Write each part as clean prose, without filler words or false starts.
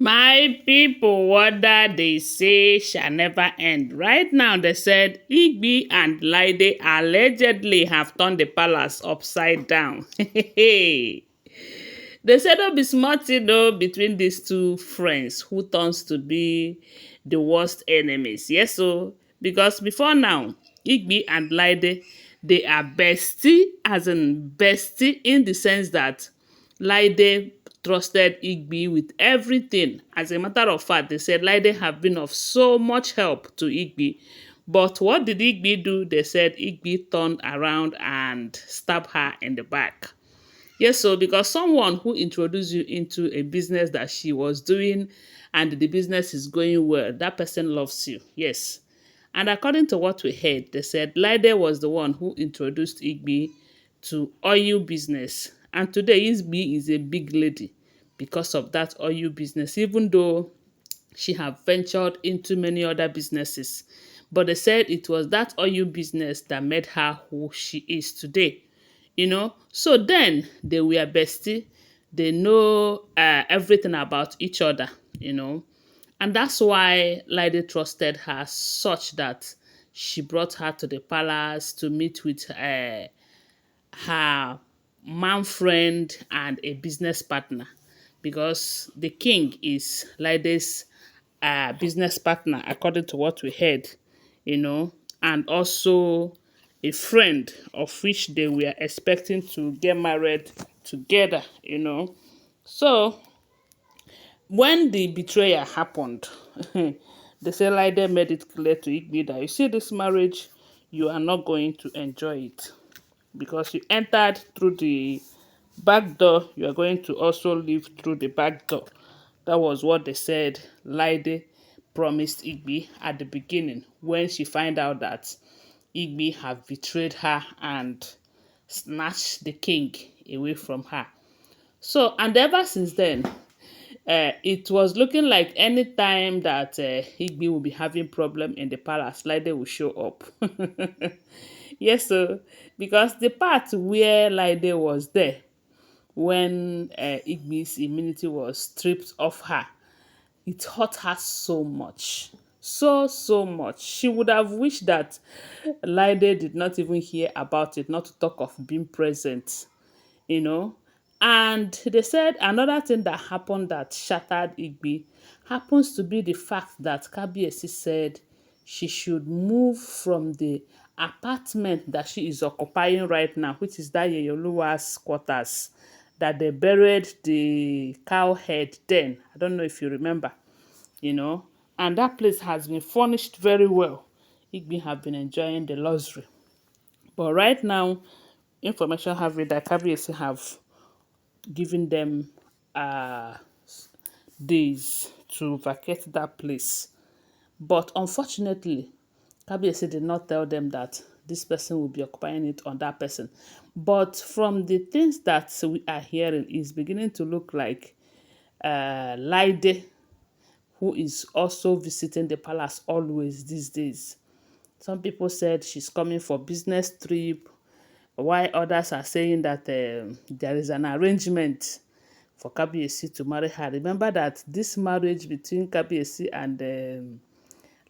My people, what that they say shall never end. Right now, they said Igbi and Laide allegedly have turned the palace upside down. They said there'll be smart though between these two friends who turns to be the worst enemies. Yes, so because before now, Igbi and Laide, they are bestie, as in bestie, in the sense that Laide trusted Igbi with everything. As a matter of fact, they said Laide have been of so much help to Igbi. But what did Igbi do? They said Igbi turned around and stabbed her in the back. Yes, so because someone who introduced you into a business that she was doing and the business is going well, that person loves you. Yes. And according to what we heard, they said Laide was the one who introduced Igbi to oil business. And today Igbi is a big lady because of that oil business, even though she have ventured into many other businesses. But they said it was that oil business that made her who she is today. So then they were bestie. They know everything about each other, and that's why Lady trusted her such that she brought her to the palace to meet with her man friend and a business partner, because the king is Lady's business partner, according to what we heard, you know, and also a friend of which they were expecting to get married together. So when the betrayal happened, they say Laide made it clear to Igbi that you see this marriage, you are not going to enjoy it because you entered through the back door, you are going to also leave through the back door. That was what they said Laide promised Igbi at the beginning when she find out that Igbi have betrayed her and snatched the king away from her. So, and ever since then, it was looking like any time that Igbi will be having problem in the palace, Laide will show up. Yes, so because the part where Laide was there when Igbi's immunity was stripped off her, it hurt her so much. So much. She would have wished that Laide did not even hear about it, not to talk of being present, you know. And they said another thing that happened that shattered Igbi happens to be the fact that Kabiesi said she should move from the apartment that she is occupying right now, which is that Yeyoluwa's quarters, that they buried the cow head then. I don't know if you remember, and that place has been furnished very well. Igbi have been enjoying the luxury. But right now, information have read that Kabiesi have given them uh, days to vacate that place. But unfortunately, Kabiyesi did not tell them that this person will be occupying it on that person. But from the things that we are hearing, it's beginning to look like Laide, who is also visiting the palace always these days. Some people said she's coming for business trip, while others are saying that there is an arrangement for Kabiyesi to marry her. Remember that this marriage between Kabiyesi and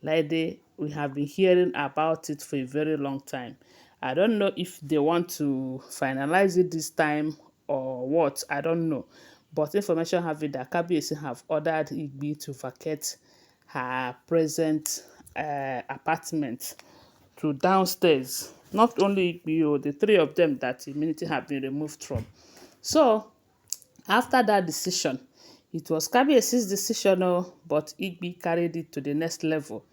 Laide, we have been hearing about it for a very long time. I don't know if they want to finalize it this time or what. I don't know. But information have it that Kabiyesi have ordered Igbi to vacate her present apartment to downstairs. Not only Igbi, the three of them that immunity have been removed from. So after that decision, it was Kabiyesi's decision, but Igbi carried it to the next level,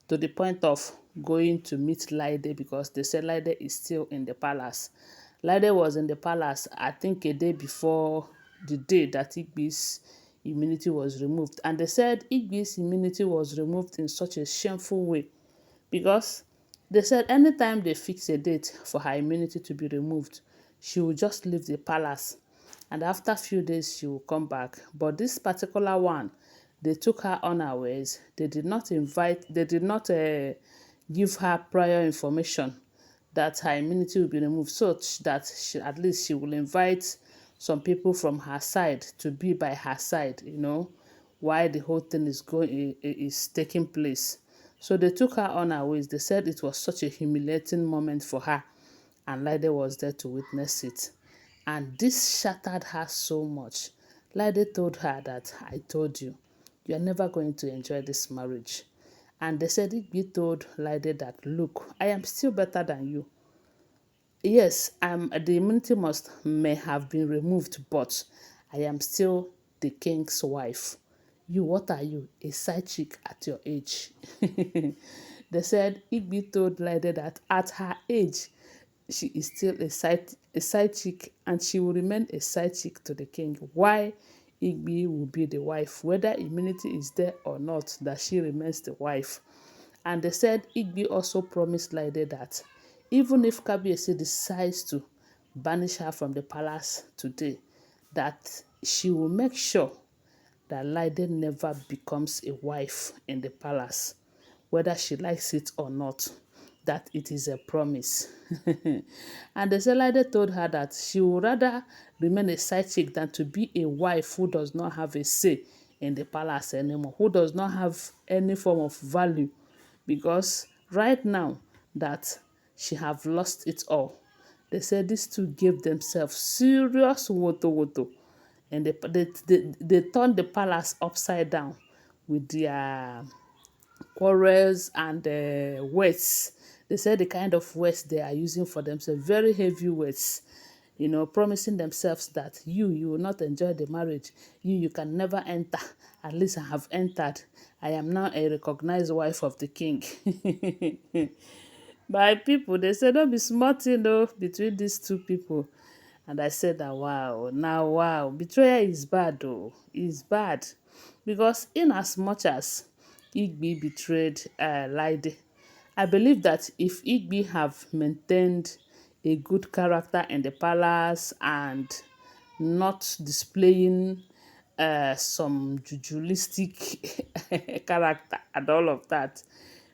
to the point of going to meet Laide because they said Laide is still in the palace. Laide was in the palace, I think, a day before the day that Igbi's immunity was removed. And they said Igbi's immunity was removed in such a shameful way because they said anytime they fix a date for her immunity to be removed, she will just leave the palace and after a few days she will come back. But this particular one, they took her unawares. They did not give her prior information that her immunity will be removed, so that at least she will invite some people from her side to be by her side, why the whole thing is taking place. So they took her on her ways. They said it was such a humiliating moment for her, and Laide was there to witness it. And this shattered her so much. Laide told her that, I told you, you are never going to enjoy this marriage. And they said Igbi told Laide that, look, I am still better than you. Yes, the immunity must may have been removed, but I am still the king's wife. You, what are you? A side chick at your age. They said Igbi told Laide that at her age, she is still a side chick, and she will remain a side chick to the king. Why Igbi will be the wife, whether immunity is there or not, that she remains the wife. And they said Igbi also promised Laide that even if Kabiyesi decides to banish her from the palace today, that she will make sure that Laide never becomes a wife in the palace, whether she likes it or not, that it is a promise. And the Laide told her that she would rather remain a side chick than to be a wife who does not have a say in the palace anymore, who does not have any form of value, because right now that she have lost it all. They said these two gave themselves serious woto woto, and they turned the palace upside down with their quarrels and words. They said the kind of words they are using for themselves, very heavy words, promising themselves that you will not enjoy the marriage. You can never enter. At least I have entered. I am now a recognized wife of the king. My people, they said don't be smart, between these two people. And I said that, wow, now, wow, betrayal is bad, though. It's bad. Because in as much as Igbi betrayed Laide, I believe that if Igbi have maintained a good character in the palace and not displaying some jujulistic character and all of that,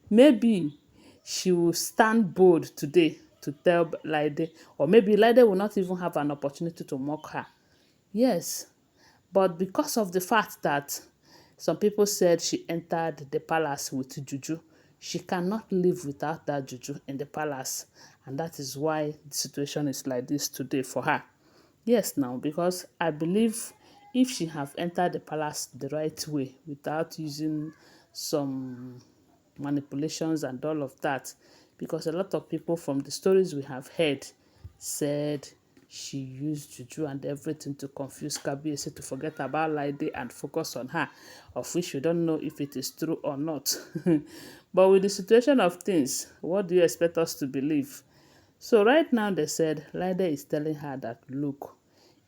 maybe she will stand bold today to tell Laide, or maybe Laide will not even have an opportunity to mock her. Yes, but because of the fact that some people said she entered the palace with juju, she cannot live without that juju in the palace. And that is why the situation is like this today for her. Yes, now, because I believe if she have entered the palace the right way without using some manipulations and all of that, because a lot of people from the stories we have heard said she used juju and everything to confuse Kabiyesi to forget about Laide and focus on her, of which we don't know if it is true or not. But with the situation of things, what do you expect us to believe? So right now they said Laide is telling her that, look,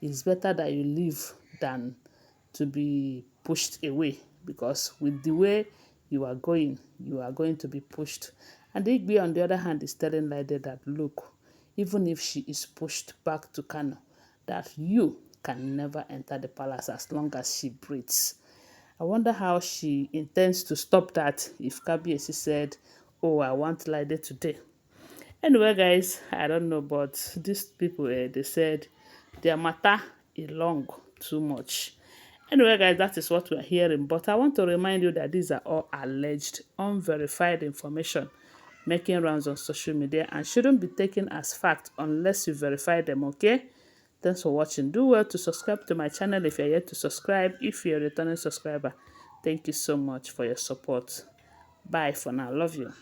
it's better that you leave than to be pushed away, because with the way you are going to be pushed. And Igbi, on the other hand, is telling Laide that, look, even if she is pushed back to Kano, that you can never enter the palace as long as she breathes. I wonder how she intends to stop that if Kabiyesi said, oh, I want Laide today. Anyway, guys, I don't know, but these people, they said their matter is long too much. Anyway, guys, that is what we're hearing. But I want to remind you that these are all alleged, unverified information making rounds on social media and shouldn't be taken as fact unless you verify them, okay? Thanks for watching. Do well to subscribe to my channel if you're yet to subscribe. If you're a returning subscriber, thank you so much for your support. Bye for now. Love you.